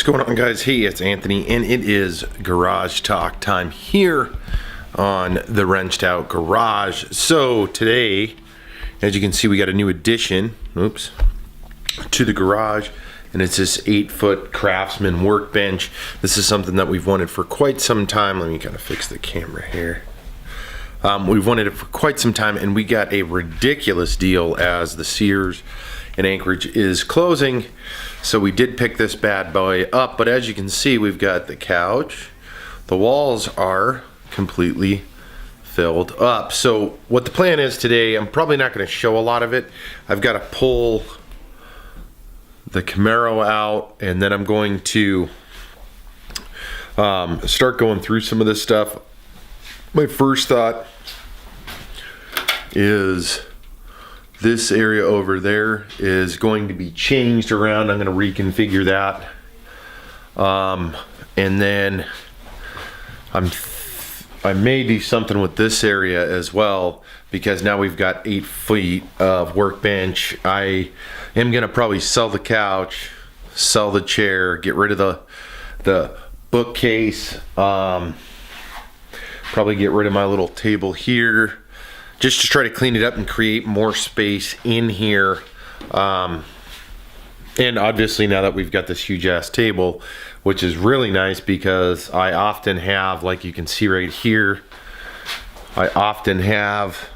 What's going on, guys? Hey, it's Anthony, and it is garage talk time here on the Wrenched Out Garage. So today, as you can see, we got a new addition, to the garage, and it's this 8-foot craftsman workbench. This is something that we've wanted for quite some time. Let me kind of fix the camera here. We've wanted it for quite some time, and we got a ridiculous deal as the Sears in Anchorage is closing. So we did pick this bad boy up, but as you can see, we've got the couch. The walls are completely filled up. So what the plan is today, I'm probably not going to show a lot of it. I've got to pull the Camaro out, and then I'm going to start going through some of this stuff. My first thought is this area over there is going to be changed around. I'm going to reconfigure that. And then I may do something with this area as well, because now we've got 8 feet of workbench. I am going to probably sell the couch, sell the chair, get rid of the bookcase, probably get rid of my little table here, just to try to clean it up and create more space in here. And obviously now that we've got this huge ass table, which is really nice, because I often have, like you can see right here, I often have,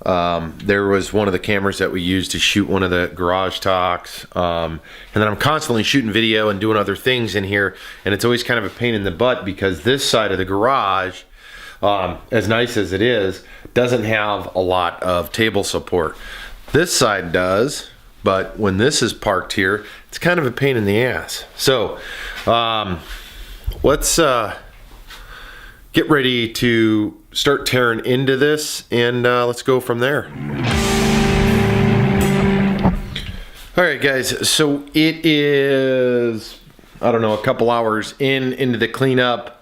there was one of the cameras that we used to shoot one of the garage talks, and then I'm constantly shooting video and doing other things in here, and it's always kind of a pain in the butt, because this side of the garage, as nice as it is, doesn't have a lot of table support. This side does, but when this is parked here, it's kind of a pain in the ass. So let's get ready to start tearing into this, and let's go from there. All right, guys, so it is, I don't know, a couple hours into the cleanup.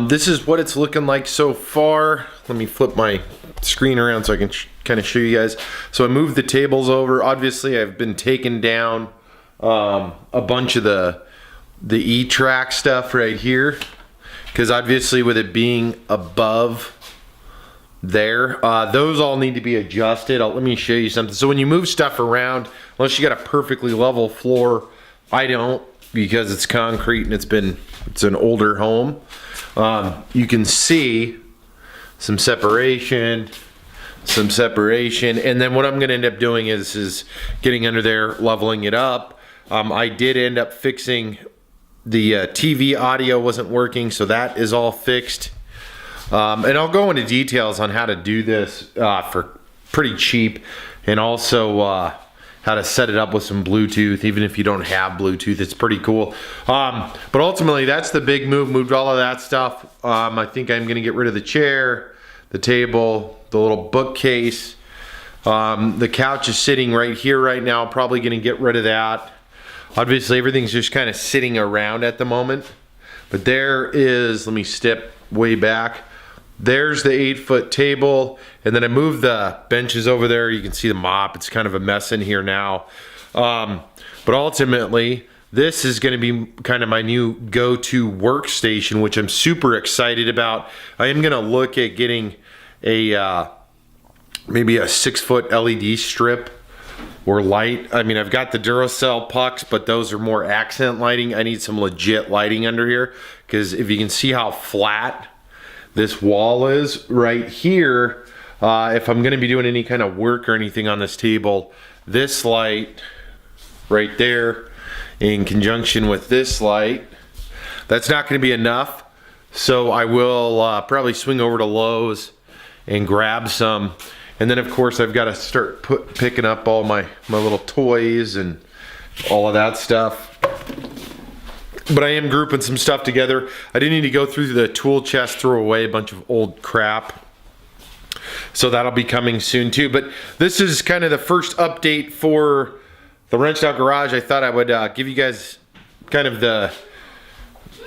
This is what it's looking like so far. Let me flip my screen around so I can kind of show you guys. So I moved the tables over. Obviously, I've been taking down a bunch of the E-track stuff right here, because obviously with it being above there, those all need to be adjusted. Let me show you something. So when you move stuff around, unless you got a perfectly level floor, I don't, because it's concrete and it's an older home. You can see some separation, and then what I'm going to end up doing is getting under there, leveling it up. I did end up fixing the TV audio wasn't working, so that is all fixed. And I'll go into details on how to do this for pretty cheap, and also how to set it up with some Bluetooth. Even if you don't have Bluetooth, it's pretty cool. But ultimately, that's the big move. Moved all of that stuff. I think I'm gonna get rid of the chair, the table, the little bookcase. The couch is sitting right here right now. Probably gonna get rid of that. Obviously, everything's just kind of sitting around at the moment. But there is, let me step way back. There's the 8-foot table, and then I moved the benches over there. You can see the mop. It's kind of a mess in here now. But ultimately, this is going to be kind of my new go-to workstation, which I'm super excited about. I am going to look at getting a maybe a 6-foot LED strip or light. I mean, I've got the Duracell pucks, but those are more accent lighting. I need some legit lighting under here, because if you can see how flat this wall is right here, if I'm going to be doing any kind of work or anything on this table, this light right there in conjunction with this light, that's not going to be enough. So I will probably swing over to Lowe's and grab some, and then of course I've got to start picking up all my little toys and all of that stuff. But I am grouping some stuff together. I didn't need to go through the tool chest, throw away a bunch of old crap. So that'll be coming soon too. But this is kind of the first update for the Wrenched Out Garage. I thought I would give you guys kind of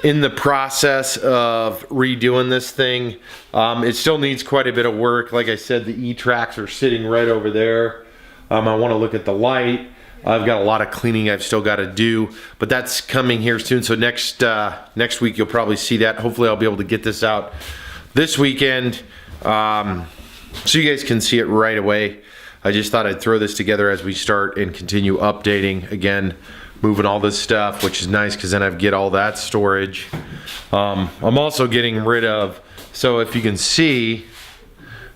in the process of redoing this thing. It still needs quite a bit of work. Like I said, the E-tracks are sitting right over there. I want to look at the light. I've got a lot of cleaning I've still got to do, but that's coming here soon. So next week you'll probably see that. Hopefully I'll be able to get this out this weekend, so you guys can see it right away. I just thought I'd throw this together as we start and continue updating again, moving all this stuff, which is nice because then I get all that storage. I'm also getting rid of, so if you can see,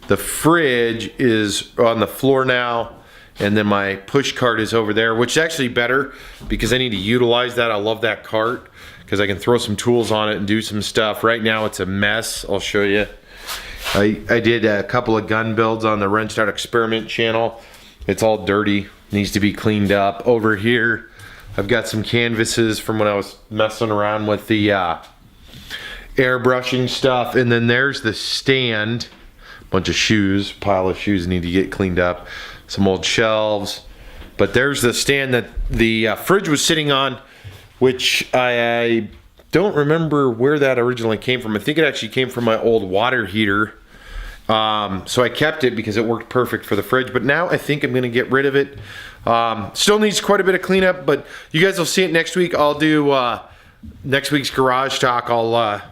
the fridge is on the floor now, and then my push cart is over there, which is actually better because I need to utilize that. I love that cart because I can throw some tools on it and do some stuff. Right now it's a mess. I'll show you. I did a couple of gun builds on the Wrenched Out Experiment channel. It's all dirty, needs to be cleaned up. Over here I've got some canvases from when I was messing around with the airbrushing stuff, and then there's the stand. Bunch of shoes, pile of shoes need to get cleaned up. Some old shelves, but there's the stand that the fridge was sitting on, which I don't remember where that originally came from. I think it actually came from my old water heater, so I kept it because it worked perfect for the fridge, but now I think I'm gonna get rid of it. Still needs quite a bit of cleanup, but you guys will see it next week. I'll do next week's garage talk. I'll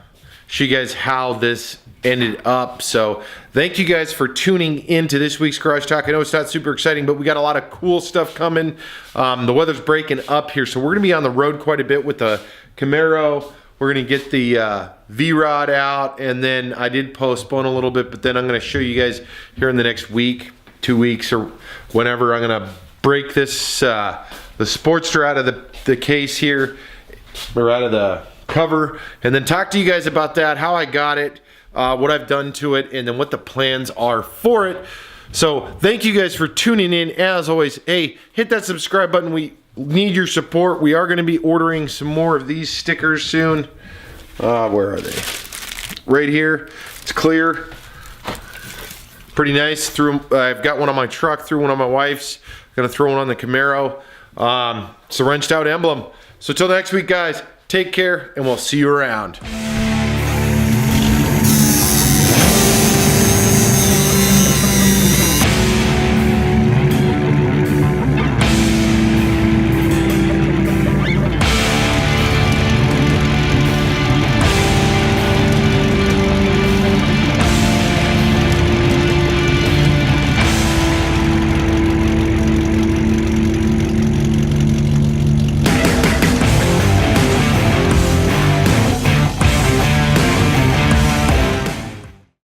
show you guys how this ended up. So thank you guys for tuning into this week's garage talk. I know it's not super exciting, but we got a lot of cool stuff coming. The weather's breaking up here, so we're gonna be on the road quite a bit with the Camaro. We're gonna get the V-Rod out, and then I did postpone a little bit, but then I'm gonna show you guys here in the next week, 2 weeks, or whenever. I'm gonna break this the Sportster out of the case here, or out of the cover, and then talk to you guys about that, how I got it, what I've done to it, and then what the plans are for it. So thank you guys for tuning in. As always, hey, hit that subscribe button. We need your support. We are going to be ordering some more of these stickers soon. Where are they? Right here. It's clear. Pretty nice. I've got one on my truck, threw one on my wife's. Gonna throw one on the Camaro. It's a Wrenched Out emblem. So till next week, guys, take care, and we'll see you around.